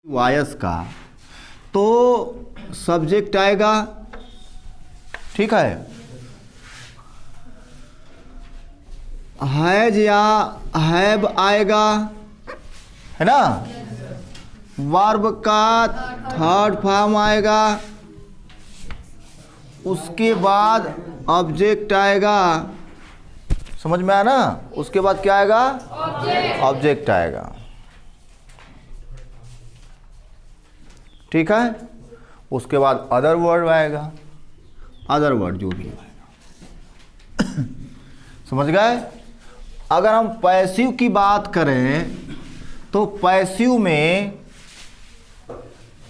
Voice का तो subject आएगा, ठीक है। हैज या हैव आएगा, है ना। वर्ब का थर्ड फॉर्म आएगा, उसके बाद ऑब्जेक्ट आएगा। समझ में आया ना। उसके बाद क्या आएगा? ऑब्जेक्ट आएगा, ठीक है। उसके बाद अदर वर्ड आएगा, अदर वर्ड जो भी आएगा। समझ गए। अगर हम पैसिव की बात करें तो पैसिव में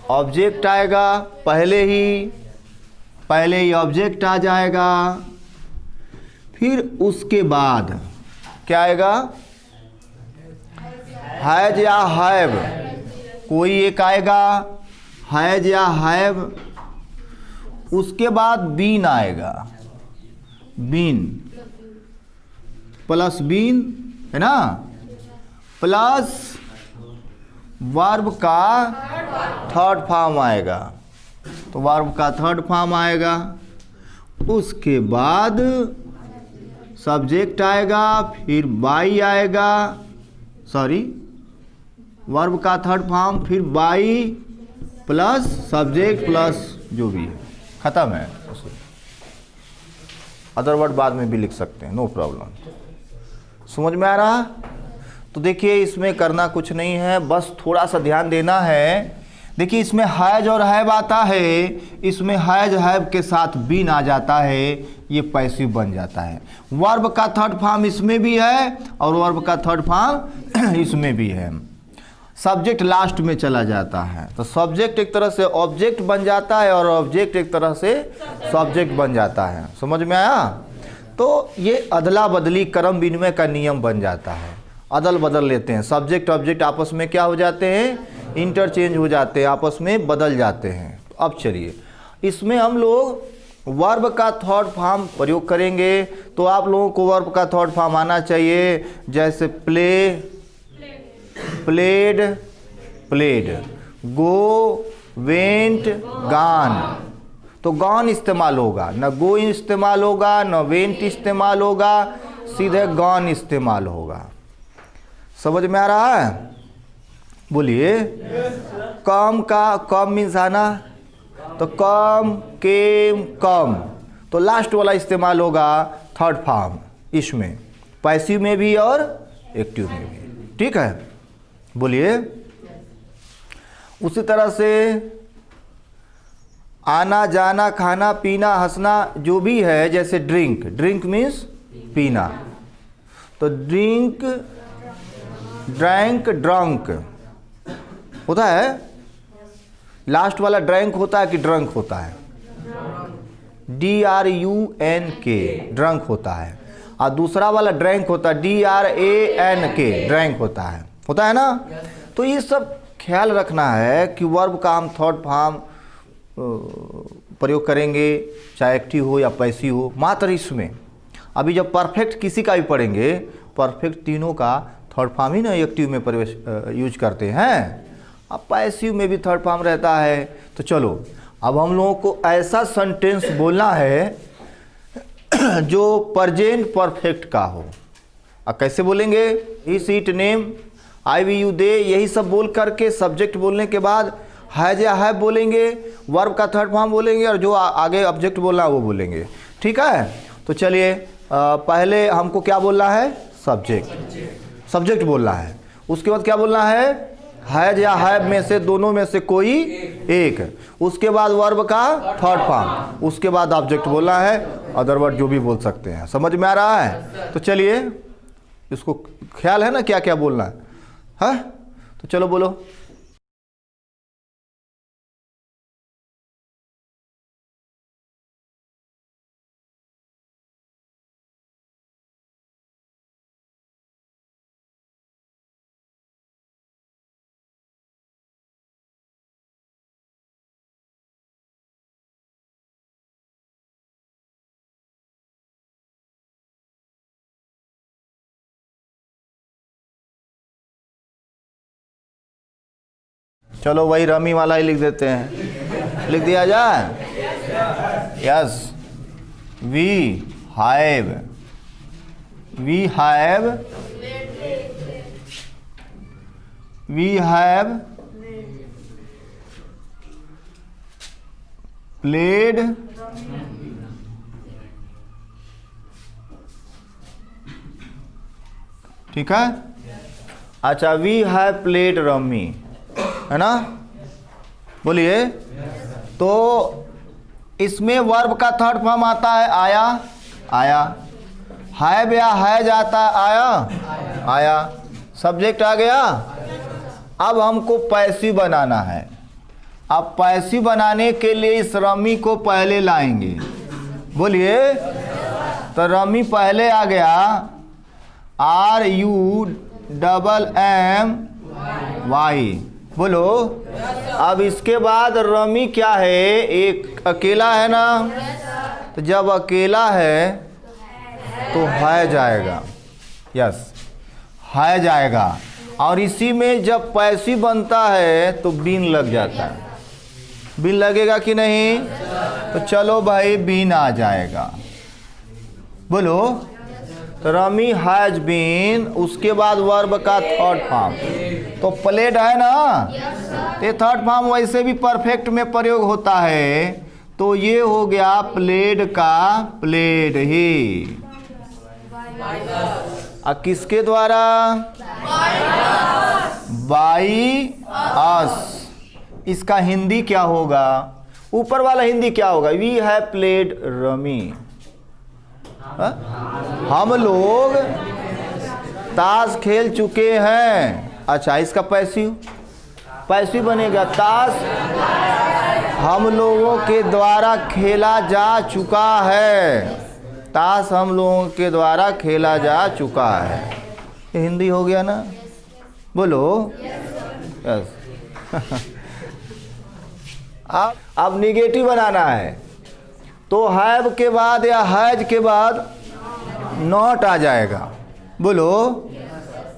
ऑब्जेक्ट आएगा, पहले ही ऑब्जेक्ट आ जाएगा, फिर उसके बाद क्या आएगा? हैज या हैव, कोई एक आएगा, हैज या हैव। उसके बाद बीन आएगा, बीन प्लस बीन, है ना, प्लस वर्ब का थर्ड फॉर्म आएगा, तो वर्ब का थर्ड फॉर्म आएगा। उसके बाद सब्जेक्ट आएगा, फिर बाई आएगा, सॉरी, वर्ब का थर्ड फॉर्म, फिर बाई प्लस सब्जेक्ट प्लस जो भी है, ख़त्म है। अदर वर्ड बाद में भी लिख सकते हैं, नो प्रॉब्लम। समझ में आ रहा? तो देखिए, इसमें करना कुछ नहीं है, बस थोड़ा सा ध्यान देना है। देखिए, इसमें हैज और हैव आता है, इसमें हैज हैव के साथ बीन आ जाता है, ये पैसिव बन जाता है। वर्ब का थर्ड फॉर्म इसमें भी है और वर्ब का थर्ड फॉर्म इसमें भी है। सब्जेक्ट लास्ट में चला जाता है, तो सब्जेक्ट एक तरह से ऑब्जेक्ट बन जाता है और ऑब्जेक्ट एक तरह से सब्जेक्ट बन जाता है। समझ में आया? तो ये अदला बदली क्रम विनिमय का नियम बन जाता है, अदल बदल लेते हैं। सब्जेक्ट ऑब्जेक्ट आपस में क्या हो जाते हैं? इंटरचेंज हो जाते हैं, आपस में बदल जाते हैं। अब चलिए, इसमें हम लोग वर्ब का थर्ड फॉर्म प्रयोग करेंगे, तो आप लोगों को वर्ब का थर्ड फॉर्म आना चाहिए। जैसे प्ले, प्लेड, प्लेड, गो, वेंट, गान, तो गॉन इस्तेमाल होगा, न गो इस्तेमाल होगा, न वेंट इस्तेमाल होगा, सीधे गॉन इस्तेमाल होगा। समझ में आ रहा है? बोलिए। कम का कम मीन्स आना, तो कम, केम, कम, तो लास्ट वाला इस्तेमाल होगा थर्ड फॉर्म, इसमें पैसिव में भी और एक्टिव में भी, ठीक है। बोलिए। उसी तरह से आना जाना, खाना पीना, हंसना जो भी है, जैसे ड्रिंक, ड्रिंक मीन्स पीना, तो ड्रिंक, ड्रैंक, ड्रंक होता है। लास्ट वाला ड्रैंक होता है कि ड्रंक होता है? DRUNK, ड्रंक होता है। और दूसरा वाला ड्रैंक होता है DRANK, ड्रैंक होता है ना। तो ये सब ख्याल रखना है कि वर्ब का हम थर्ड फॉर्म प्रयोग करेंगे, चाहे एक्टिव हो या पैसिव हो। मात्र इसमें अभी जब परफेक्ट किसी का भी पढ़ेंगे, परफेक्ट तीनों का थर्ड फॉर्म ही ना एक्टिव में प्रवेश यूज करते हैं। अब पैसिव में भी थर्ड फॉर्म रहता है। तो चलो, अब हम लोगों को ऐसा सेंटेंस बोलना है जो प्रेजेंट परफेक्ट का हो। अब कैसे बोलेंगे? He, seat, name, I, we, you, they, यही सब बोल करके सब्जेक्ट बोलने के बाद हैज या हैव बोलेंगे, वर्ब का थर्ड फॉर्म बोलेंगे, और जो आगे ऑब्जेक्ट बोलना है वो बोलेंगे, ठीक है। तो चलिए, पहले हमको क्या बोलना है? सब्जेक्ट बोलना है। उसके बाद क्या बोलना है? हैज या हैव में से दोनों में से कोई एक। उसके बाद वर्ब का थर्ड फॉर्म, उसके बाद ऑब्जेक्ट बोलना है, अदर वर्ड जो भी बोल सकते हैं। समझ में आ रहा है? तो चलिए, इसको ख्याल है ना क्या क्या बोलना है? तो चलो बोलो। चलो वही रमी वाला ही लिख देते हैं, लिख दिया जाए। यस, वी हैव played ठीक है। अच्छा, वी हैव प्लेड रमी, है ना, बोलिए। तो इसमें वर्ब का थर्ड फॉर्म आता है आया। हैव या हैज आता है आया। सब्जेक्ट आ गया। अब हमको पैसिव बनाना है। अब पैसिव बनाने के लिए इस रमी को पहले लाएंगे, बोलिए। तो रमी पहले आ गया, RUMMY, बोलो। अब इसके बाद रमी क्या है, एक अकेला है ना, तो जब अकेला है तो है जाएगा। यस, है जाएगा। और इसी में जब पैसिव बनता है तो बीन लग जाता है। बीन लगेगा कि नहीं? तो चलो भाई, बीन आ जाएगा, बोलो। तो रमी हैज बीन, उसके बाद वर्ब का थर्ड फॉर्म, तो प्लेड है ना, ये थर्ड फॉर्म वैसे भी परफेक्ट में प्रयोग होता है। तो ये हो गया प्लेड का प्लेड ही। किसके द्वारा? By us. इसका हिंदी क्या होगा? ऊपर वाला हिंदी क्या होगा? We have played rummy. हम लोग ताश खेल चुके हैं। अच्छा, इसका पैसिव बनेगा, ताश हम लोगों के द्वारा खेला जा चुका है। ताश हम लोगों के द्वारा खेला जा चुका है। ये हिंदी हो गया ना, बोलो। यस। अब निगेटिव बनाना है, तो हैव के बाद या हैज के बाद नॉट आ जाएगा, बोलो।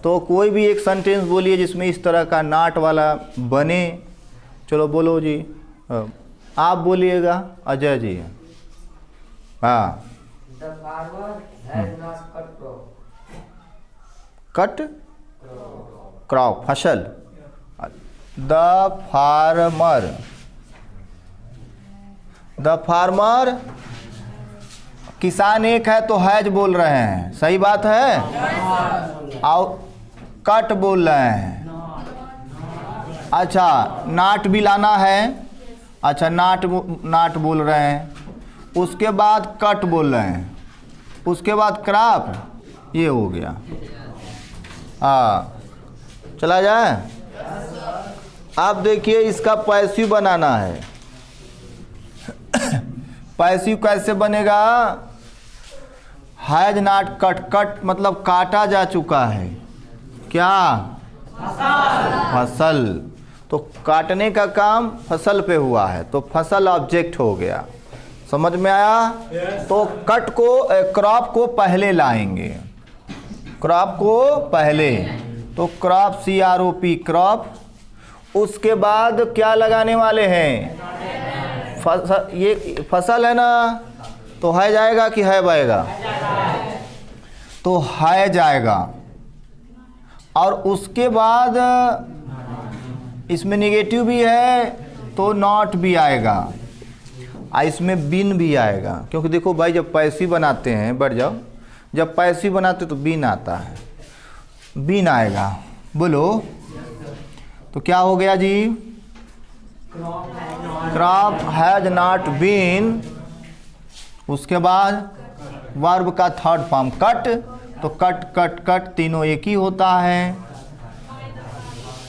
तो कोई भी एक सेंटेंस बोलिए जिसमें इस तरह का नॉट वाला बने। चलो बोलो जी, आप बोलिएगा, अजय जी। हाँ, कट क्रॉप, फसल। द फार्मर, किसान एक है तो हैज बोल रहे हैं, सही बात है। और कट बोल रहे हैं। अच्छा, नाट भी लाना है। अच्छा, नाट बोल रहे हैं, उसके बाद कट बोल रहे हैं, उसके बाद क्रॉप, ये हो गया। हाँ, चला जाए। अब देखिए, इसका पैसिव बनाना है। पैसिव कैसे बनेगा? हैज नॉट कट, कट मतलब काटा जा चुका है। क्या? फसल। तो काटने का काम फसल पे हुआ है, तो फसल ऑब्जेक्ट हो गया। समझ में आया? तो कट को, क्रॉप को पहले लाएंगे, क्रॉप को पहले। तो क्रॉप, CROP, क्रॉप। उसके बाद क्या लगाने वाले हैं? ये फसल है ना, तो है जाएगा कि है बएगा? तो है जाएगा। और उसके बाद इसमें निगेटिव भी है तो नॉट भी आएगा, इसमें बिन भी आएगा। क्योंकि देखो भाई, जब पैसिव बनाते हैं, बढ़ जाओ, जब पैसिव बनाते तो बिन आता है, बिन आएगा, बोलो। तो क्या हो गया जी? Crop has not been. उसके बाद वर्ब का थर्ड फॉर्म कट, तो कट कट कट तीनों एक ही होता है।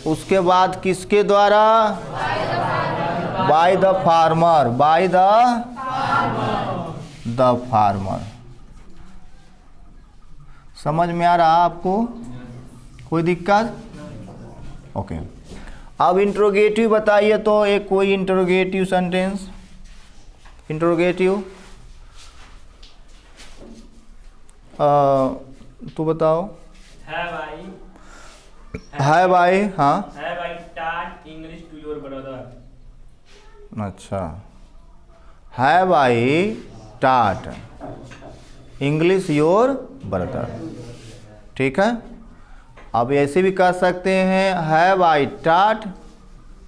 उसके बाद किसके द्वारा? By the farmer, by the farmer. समझ में आ रहा आपको? कोई दिक्कत? ओके। अब इंट्रोगेटिव बताइए, तो एक कोई इंट्रोगेटिव सेंटेंस, इंट्रोगेटिव तू बताओ। Have I हाँ, taught English to your अच्छा, हैव आई टाट इंग्लिश योर ब्रदर। ठीक है, अब ऐसे भी कह सकते हैं हैव आई टाट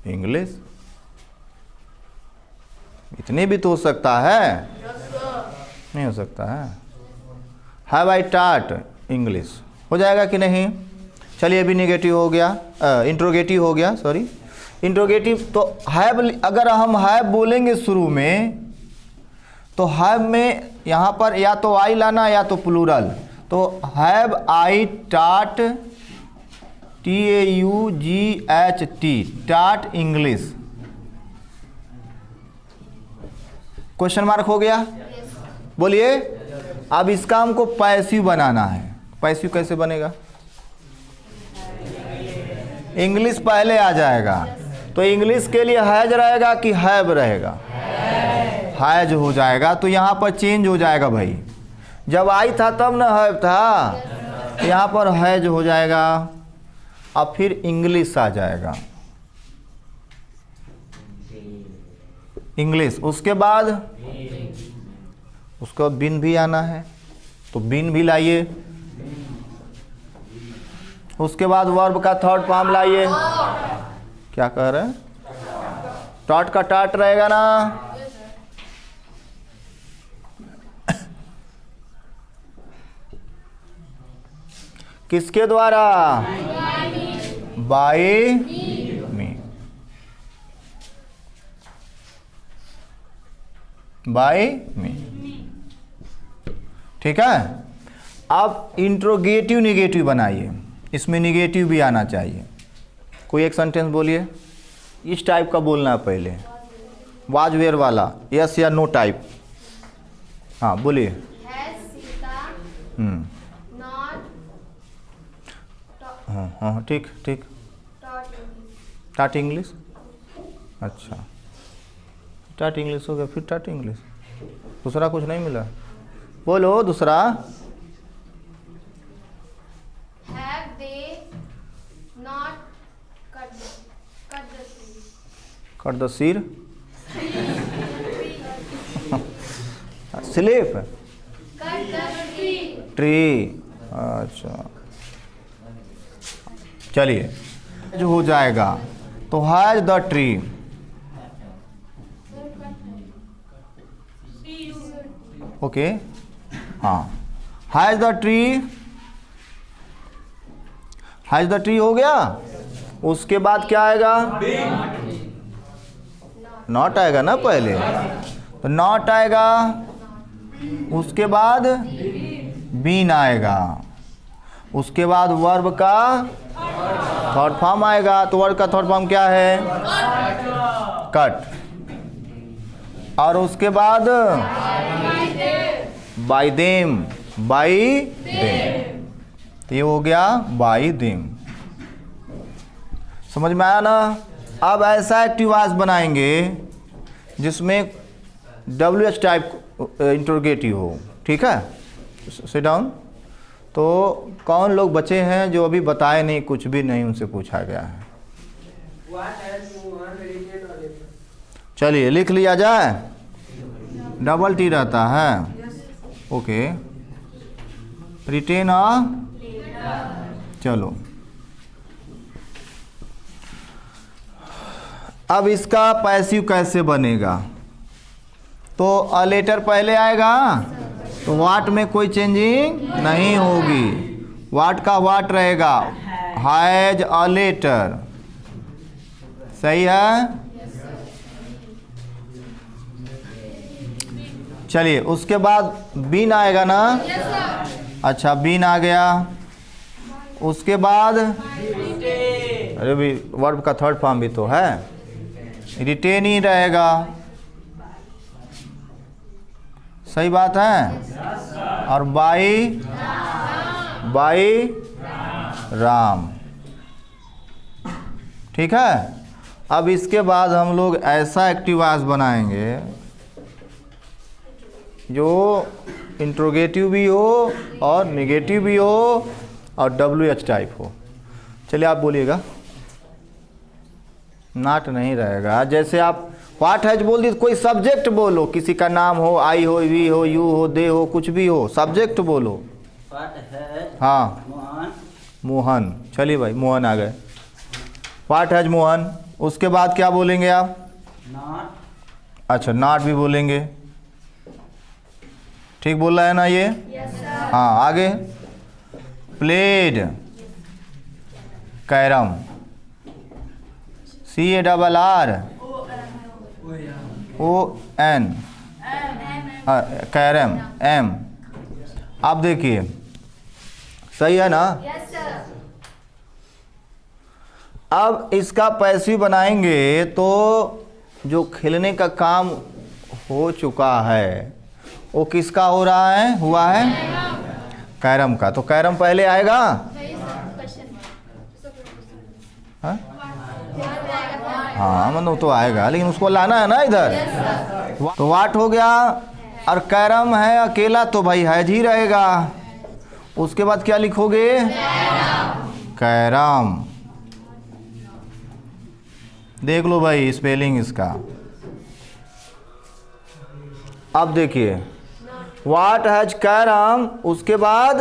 इंग्लिश। इतने भी तो हो सकता है, नहीं हो सकता है। हैव आई टाट इंग्लिश हो जाएगा कि नहीं? चलिए अभी नेगेटिव हो गया, इंट्रोगेटिव हो गया, सॉरी इंट्रोगेटिव। तो हैव, अगर हम हैव बोलेंगे शुरू में तो हैव में यहाँ पर या तो आई लाना या तो प्लूरल। तो हैव आई टाट TAUGHT टाट इंग्लिश, क्वेश्चन मार्क हो गया। बोलिए, अब इसका हमको पैसिव बनाना है। पैसिव कैसे बनेगा? इंग्लिश पहले आ जाएगा, तो इंग्लिश के लिए हैज रहेगा कि हैव रहेगा? हैज हो जाएगा। तो यहाँ पर चेंज हो जाएगा भाई, जब आई था तब ना हैव था, तो यहाँ पर हैज हो जाएगा। अब फिर इंग्लिश आ जाएगा, इंग्लिश। उसके बाद बिन भी आना है, तो बिन भी लाइए। उसके बाद वर्ब का थर्ड फॉर्म लाइए। क्या कह रहे हैं? टाट का टाट रहेगा ना? किसके द्वारा? बाय मी, बाय मी। ठीक है, अब इंट्रोगेटिव निगेटिव बनाइए, इसमें निगेटिव भी आना चाहिए। कोई एक सेंटेंस बोलिए, इस टाइप का बोलना है पहले, वाज वेयर वाला, यस या नो टाइप। हाँ बोलिए। हाँ हाँ ठीक ठीक। टाट इंग्लिश, अच्छा टाट इंग्लिश हो गया, फिर टाट इंग्लिश। दूसरा कुछ नहीं मिला? बोलो दूसरा। Have they not cut the tree? Cut the sir, sleep, Cut the tree. Tree. अच्छा चलिए, जो हो जाएगा तो हैज द ट्री। ओके, हाँ has the tree, has the tree हो गया। उसके बाद क्या आएगा? नॉट आएगा ना पहले, तो नॉट आएगा। उसके बाद बीन आएगा। उसके बाद वर्ब का थर्ड फॉर्म आएगा। तो वर्ब का थर्ड फॉर्म क्या है? कट। और उसके बाद बाय देम, बाय देम। ये हो गया बाय देम। समझ में आया ना? अब ऐसा एक्टिव वॉइस बनाएंगे जिसमें WH टाइप इंट्रोगेटिव हो। ठीक है, सिट डाउन। तो कौन लोग बचे हैं जो अभी बताए नहीं, कुछ भी नहीं उनसे पूछा गया है? चलिए लिख लिया जाए। डबल टी रहता है, ओके। रिटेन चलो, अब इसका पैसिव कैसे बनेगा? तो अ लेटर पहले आएगा, तो वाट में कोई चेंजिंग नहीं होगी। वाट का वाट रहेगा, हैज अ लेटर। सही है? चलिए उसके बाद बीन आएगा ना? अच्छा बीन आ गया। उसके बाद अरे भी वर्ब का थर्ड फॉर्म भी तो है, रिटेन ही रहेगा। सही बात है? और बाई राम। ठीक है, अब इसके बाद हम लोग ऐसा एक्टिव वॉइस बनाएंगे जो इंट्रोगेटिव भी हो और नेगेटिव भी हो और WH टाइप हो। चलिए आप बोलिएगा। नॉट नहीं रहेगा। जैसे आप व्हाट हैज बोल दी, कोई सब्जेक्ट बोलो, किसी का नाम हो, आई हो, वी हो, यू हो, दे हो, कुछ भी हो, सब्जेक्ट बोलो। व्हाट हैज हाँ मोहन मोहन, चलिए भाई मोहन आ गए। व्हाट हैज मोहन, उसके बाद क्या बोलेंगे आप? नॉट अच्छा नॉट भी बोलेंगे, ठीक बोल रहा है ना ये? हाँ आगे, played carrom, CARR ON carrom M। आप देखिए सही है ना? Yes sir. अब इसका पैसिव बनाएंगे तो जो खेलने का काम हो चुका है वो किसका हो रहा है, हुआ है? कैरम का। तो कैरम पहले आएगा। हाँ हाँ मतलब तो आएगा, लेकिन उसको लाना है ना इधर। तो वाट हो गया, और कैरम है अकेला तो भाई हैज ही रहेगा। उसके बाद क्या लिखोगे? कैरम। देख लो भाई स्पेलिंग इसका। अब देखिए व्हाट हैज कैरम, उसके बाद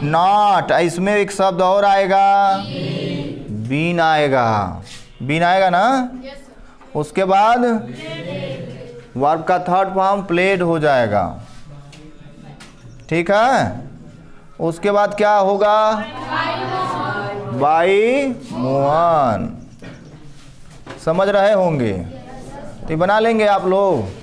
नॉट, इसमें एक शब्द और आएगा, बीन आएगा, बीन आएगा ना। उसके बाद वर्ब का थर्ड फॉर्म प्लेड हो जाएगा, ठीक है। उसके बाद क्या होगा? बाई मोहन। समझ रहे होंगे, तो बना लेंगे आप लोग।